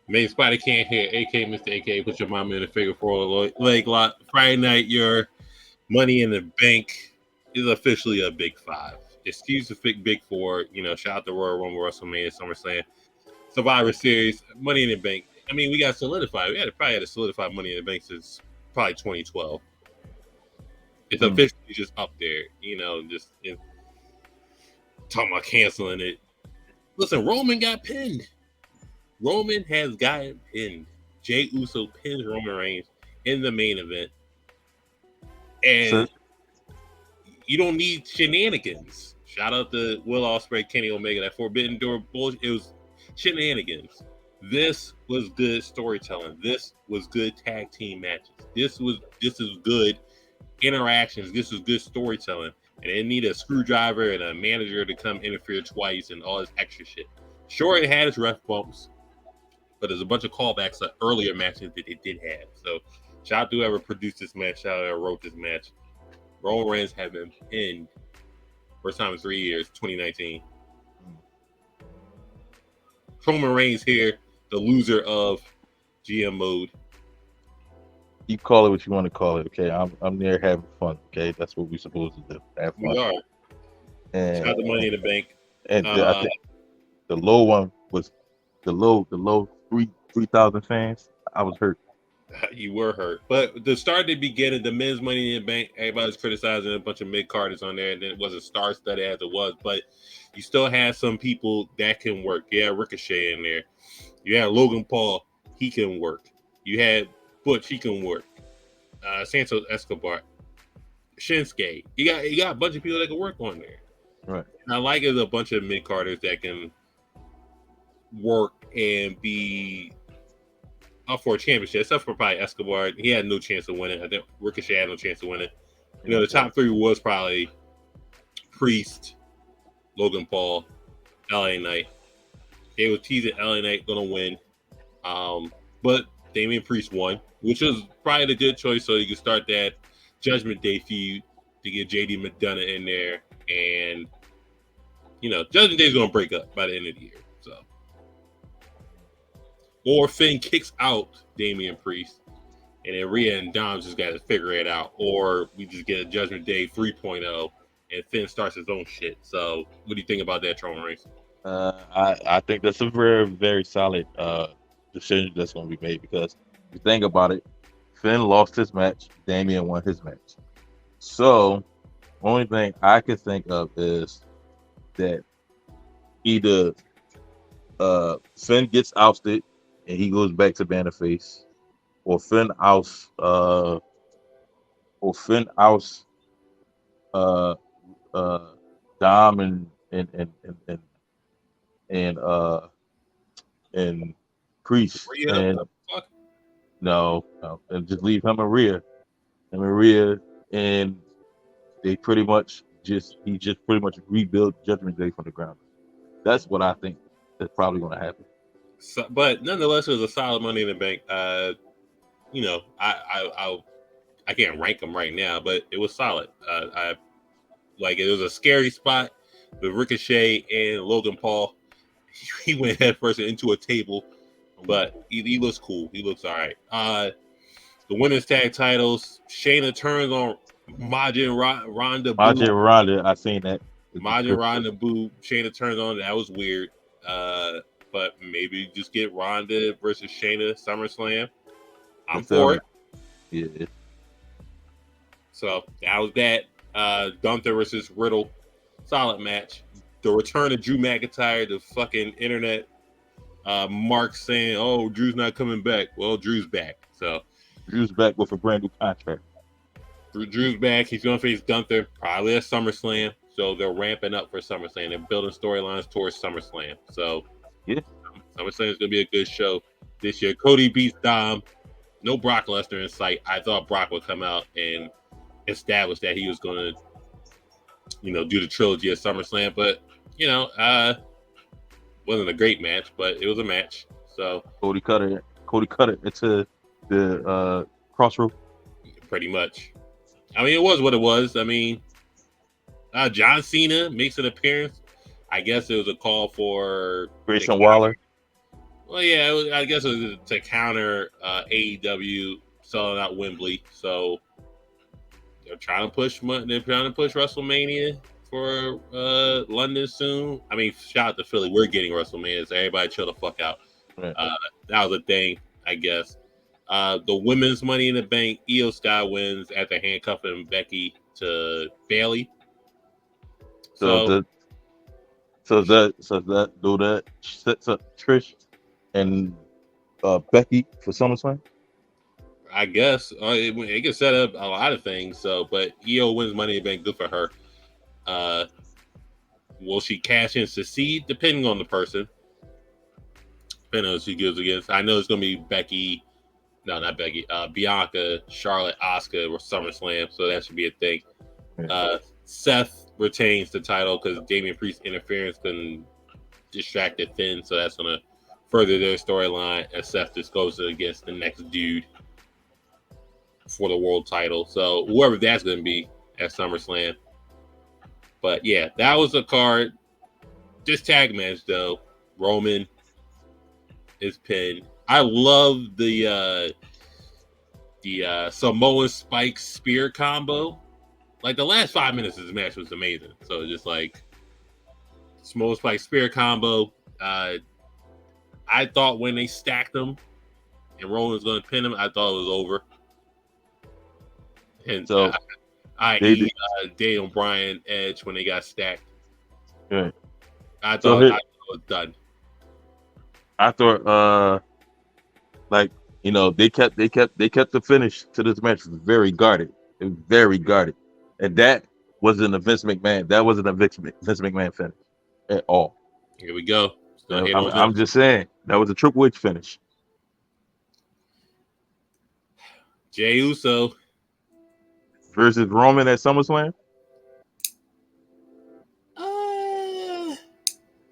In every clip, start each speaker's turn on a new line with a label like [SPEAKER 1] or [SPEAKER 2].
[SPEAKER 1] Main Spider can't hear. AK, Mr. AK, put your mama in the figure four leg lock. Friday night, your Money in the Bank is officially a big five. Excuse the big four. Shout out to Royal Rumble, WrestleMania, SummerSlam, Survivor Series, Money in the Bank. I mean, we got solidified. Probably had to solidify Money in the Bank since probably 2012. It's
[SPEAKER 2] Mm.
[SPEAKER 1] officially just up there. Just talking about canceling it. Listen, Roman got pinned. Roman has gotten pinned. Jey Uso pins Roman Reigns in the main event.
[SPEAKER 2] So
[SPEAKER 1] And you don't need shenanigans. Shout out to Will Ospreay, Kenny Omega, that Forbidden Door bullshit. It was shenanigans. This was good storytelling. This was good tag team matches. This is good interactions. This is good storytelling. And they need a screwdriver and a manager to come interfere twice and all this extra shit. Sure, it had its ref bumps, but there's a bunch of callbacks to earlier matches that it did have. So shout out to whoever produced this match, shout out to whoever wrote this match. Roman Reigns have been pinned first time in 3 years, 2019. Roman Reigns here, the loser of GM mode.
[SPEAKER 2] you call it what you want to call it. Okay, I'm there having fun. Okay, that's what we're supposed to do. Have fun.
[SPEAKER 1] We are. Shout
[SPEAKER 2] And
[SPEAKER 1] out to Money in the Bank.
[SPEAKER 2] I
[SPEAKER 1] Uh,
[SPEAKER 2] think the low one was the low 3,000 fans. I was hurt.
[SPEAKER 1] you were hurt. But the start at the beginning, the men's Money in the Bank, everybody's criticizing a bunch of mid carders on there, and then it wasn't star studded as it was. But you still had some people that can work. You had Ricochet in there. You had Logan Paul, he can work. You had Butch, he can work. Santos Escobar, Shinsuke. You got a bunch of people that can work on there.
[SPEAKER 2] Right.
[SPEAKER 1] And I like it a bunch of mid carders that can work and be up for a championship, except for probably Escobar. He had no chance of winning. I think Ricochet had no chance of winning. The top three was probably Priest, Logan Paul, LA Knight. They were teasing LA Knight gonna win. But Damian Priest won, which was probably the good choice so you could start that Judgment Day feud to get JD McDonough in there. And Judgment Day's gonna break up by the end of the year. So or Finn kicks out Damian Priest, and then Rhea and Dom just got to figure it out, or we just get a Judgment Day 3.0, and Finn starts his own shit. So, what do you think about that, Roman Reigns?
[SPEAKER 2] I think that's a very very solid decision that's going to be made because if you think about it, Finn lost his match, Damian won his match. So only thing I can think of is that either Finn gets ousted and he goes back to Bannerface, or Finn ousts uh uh Dom and uh and Priest
[SPEAKER 1] Rhea,
[SPEAKER 2] and
[SPEAKER 1] what the fuck?
[SPEAKER 2] no, and just leave him and Rhea and they pretty much he just pretty much rebuilt Judgment Day from the ground. That's what I think is probably going to happen.
[SPEAKER 1] So, but nonetheless, it was a solid Money in the Bank. I can't rank them right now, but it was solid. I like it was a scary spot with Ricochet and Logan Paul. He went headfirst into a table, but he looks cool. He looks all right. The women's tag titles, Shayna turns on Majin Ronda Boo.
[SPEAKER 2] Majin Ronda, I seen that.
[SPEAKER 1] Majin Ronda Boo. Shayna turns on. That was weird. But maybe just get Ronda versus Shayna SummerSlam. I'm for it.
[SPEAKER 2] Yeah.
[SPEAKER 1] So that was that. Gunther versus Riddle. Solid match. The return of Drew McIntyre, the fucking internet Mark saying, "Oh, Drew's not coming back." Well, Drew's back. So
[SPEAKER 2] Drew's back with a brand new contract.
[SPEAKER 1] Drew's back. He's going to face Gunther probably at SummerSlam. So they're ramping up for SummerSlam. They're building storylines towards SummerSlam. So
[SPEAKER 2] Yeah.
[SPEAKER 1] SummerSlam is going to be a good show this year. Cody beats Dom. No Brock Lesnar in sight. I thought Brock would come out and establish that he was going to, do the trilogy at SummerSlam. But, wasn't a great match, but it was a match. So
[SPEAKER 2] Cody cut it into the crossroad.
[SPEAKER 1] pretty much. I mean, it was what it was. I mean, John Cena makes an appearance. I guess it was a call for
[SPEAKER 2] Grayson Waller.
[SPEAKER 1] Well, yeah, I guess it was to counter AEW selling out Wembley. So they're trying to push. They're trying to push WrestleMania for London soon. I mean, shout out to Philly. We're getting WrestleMania, so everybody chill the fuck out.
[SPEAKER 2] Right.
[SPEAKER 1] That was a thing, I guess. The women's Money in the Bank, Io Sky wins after handcuffing Becky to Bailey.
[SPEAKER 2] So sets up Trish and Becky for SummerSlam.
[SPEAKER 1] I guess it can set up a lot of things. So, but Io wins Money in the Bank, good for her. Will she cash in, succeed? Depending on the person. Depending on who she goes against. I know it's gonna be Becky. No, not Becky. Bianca, Charlotte, Asuka, or SummerSlam. So that should be a thing. Seth retains the title because Damian Priest's interference can distract Finn, so that's gonna further their storyline. As Seth just goes against the next dude for the world title. So whoever that's gonna be at SummerSlam. But yeah, that was a card. This tag match though, Roman is pinned. I love the Samoan Spike spear combo. Like the last 5 minutes of this match was amazing. So just like Samoan Spike spear combo. I thought when they stacked them and Roman was going to pin him, I thought it was over. And
[SPEAKER 2] so
[SPEAKER 1] Daniel Bryan Edge when they got stacked.
[SPEAKER 2] Right.
[SPEAKER 1] I thought it was done.
[SPEAKER 2] I thought they kept the finish to this match very guarded. It was very guarded. And that wasn't a Vince McMahon. That wasn't a Vince McMahon finish at all.
[SPEAKER 1] Here we go.
[SPEAKER 2] I'm just saying that was a Triple H finish.
[SPEAKER 1] Jey Uso
[SPEAKER 2] versus Roman at SummerSlam.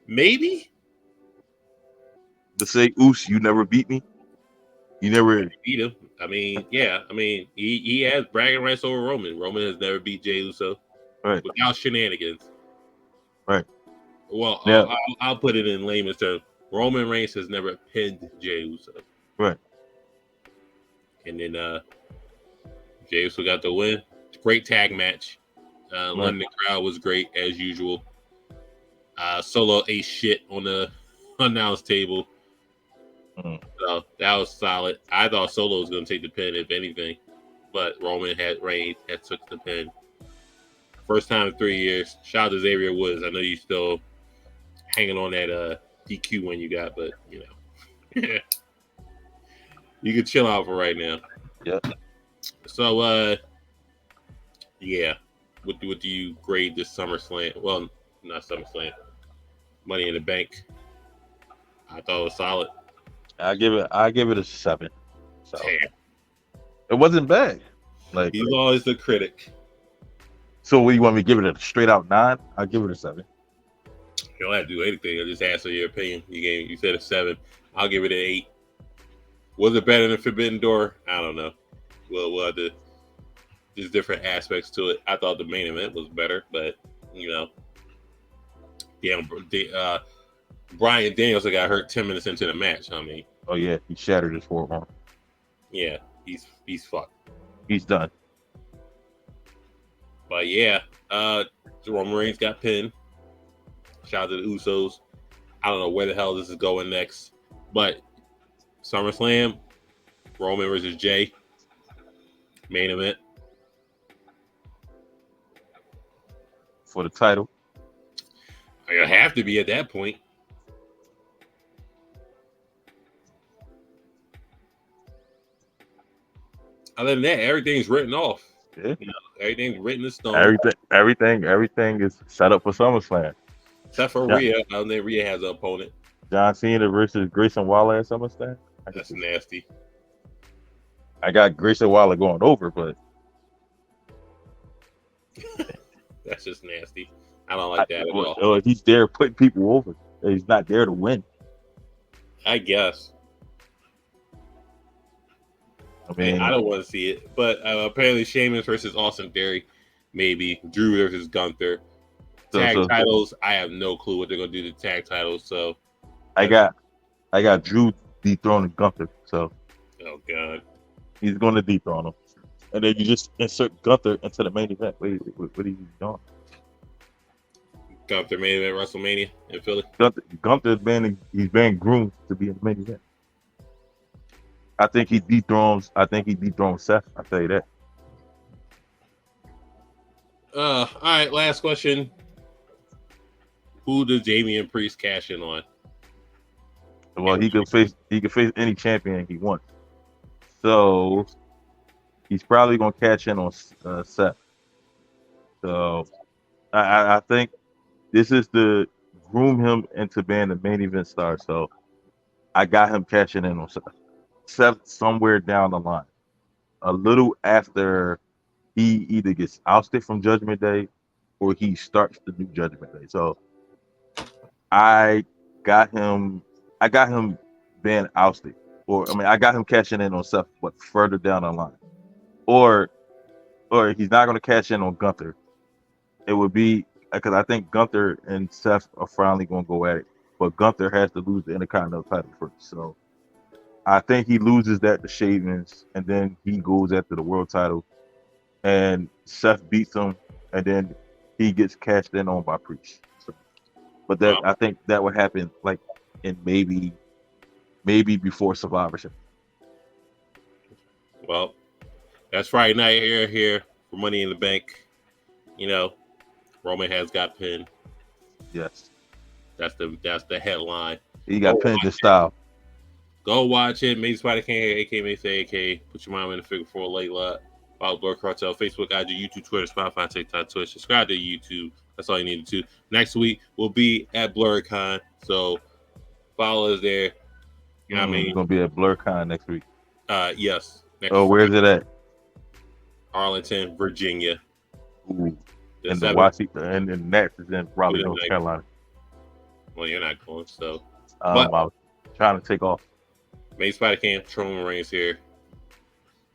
[SPEAKER 1] Maybe.
[SPEAKER 2] To say, "Oos, you never beat me. You never
[SPEAKER 1] beat him." I mean, yeah. I mean, he has bragging rights over Roman. Roman has never beat Jey Uso,
[SPEAKER 2] right?
[SPEAKER 1] Without shenanigans,
[SPEAKER 2] right?
[SPEAKER 1] Well, yeah. I'll put it in layman's terms. Roman Reigns has never pinned Jey Uso,
[SPEAKER 2] right?
[SPEAKER 1] And then Jey Uso got the win. Great tag match. London crowd was great as usual. Solo ate shit on the announce table. So that was solid. I thought Solo was going to take the pin, if anything, but Roman Reigns took the pin. First time in 3 years. Shout out to Xavier Woods. I know you still hanging on that DQ win you got, but you know, you can chill out for right now.
[SPEAKER 2] Yeah.
[SPEAKER 1] So, yeah. What do you grade this SummerSlam? Well, not SummerSlam. Money in the Bank. I thought it was solid.
[SPEAKER 2] I give it a 7. So.
[SPEAKER 1] Damn.
[SPEAKER 2] It wasn't bad. Like
[SPEAKER 1] he's always the critic.
[SPEAKER 2] So what do you want me to give it a straight out 9? I'll give it a 7.
[SPEAKER 1] You don't have to do anything. I just asked for your opinion. You said a 7. I'll give it an 8. Was it better than Forbidden Door? I don't know. We'll have to. There's different aspects to it. I thought the main event was better, but you know, Bryan Danielson got hurt 10 minutes into the match. I mean,
[SPEAKER 2] oh yeah, he shattered his forearm.
[SPEAKER 1] Yeah, he's fucked.
[SPEAKER 2] He's done.
[SPEAKER 1] But yeah, Roman Reigns got pinned. Shout out to the Usos. I don't know where the hell this is going next, but SummerSlam, Roman versus Jey, main event
[SPEAKER 2] for the title.
[SPEAKER 1] I have to be at that point. Other than that, everything's written off.
[SPEAKER 2] Yeah.
[SPEAKER 1] You know, everything's written in stone.
[SPEAKER 2] Everything is set up for SummerSlam.
[SPEAKER 1] Except for Rhea. I don't think Rhea has an opponent.
[SPEAKER 2] John Cena versus Grayson Waller at SummerSlam.
[SPEAKER 1] That's nasty.
[SPEAKER 2] I got Grayson Waller going over, but
[SPEAKER 1] that's just nasty. I don't like that at all.
[SPEAKER 2] If he's there putting people over, he's not there to win.
[SPEAKER 1] I guess. I mean, I don't want to see it, but apparently Sheamus versus Austin Theory, maybe Drew versus Gunther. Tag titles, I have no clue what they're gonna do to tag titles. So
[SPEAKER 2] I got I got Drew dethroning Gunther, so
[SPEAKER 1] Oh God.
[SPEAKER 2] he's going to dethrone him. And then you just insert Gunther into the main event. Wait, what are you doing?
[SPEAKER 1] Gunther main event WrestleMania in Philly.
[SPEAKER 2] Gunther's been groomed to be in the main event. I think he dethrones Seth. I'll tell you that.
[SPEAKER 1] All right, last question. Who does Damian Priest cash in on?
[SPEAKER 2] Well, he could face any champion he wants. So he's probably gonna catch in on Seth. So I think this is to groom him into being the main event star. So I got him cashing in on Seth. Seth somewhere down the line, a little after he either gets ousted from Judgment Day or he starts the new Judgment Day. So I got him being ousted. I got him cashing in on Seth, but further down the line. Or he's not gonna cash in on Gunther. It would be because I think Gunther and Seth are finally gonna go at it. But Gunther has to lose the Intercontinental title first. So I think he loses that to Shavens, and then he goes after the world title, and Seth beats him, and then he gets cashed in on by Priest. So, but I think that would happen like in maybe before Survivor Series.
[SPEAKER 1] Well, that's Friday night here for Money in the Bank. You know, Roman has got pinned.
[SPEAKER 2] Yes,
[SPEAKER 1] that's the headline.
[SPEAKER 2] He got pinned in style.
[SPEAKER 1] Go watch it. Maybe Spider King, aka Mason, aka Put Your Mom in the Figure 4 Late Lot. Follow Blur Cartel, Facebook, IG, YouTube, Twitter, Spotify, TikTok, Twitch. Subscribe to YouTube. That's all you need to do. Next week we'll be at BlurCon, so follow us there. You know what I mean?
[SPEAKER 2] We're gonna be at BlurCon next week.
[SPEAKER 1] Yes.
[SPEAKER 2] Where's it at?
[SPEAKER 1] Arlington, Virginia.
[SPEAKER 2] Ooh. And the Washington and the Nats is in Raleigh, North Carolina.
[SPEAKER 1] Well, you're not going, so.
[SPEAKER 2] I was trying to take off.
[SPEAKER 1] Main Spider Cam, Truman Reigns here.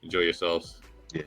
[SPEAKER 1] Enjoy yourselves.
[SPEAKER 2] Yeah.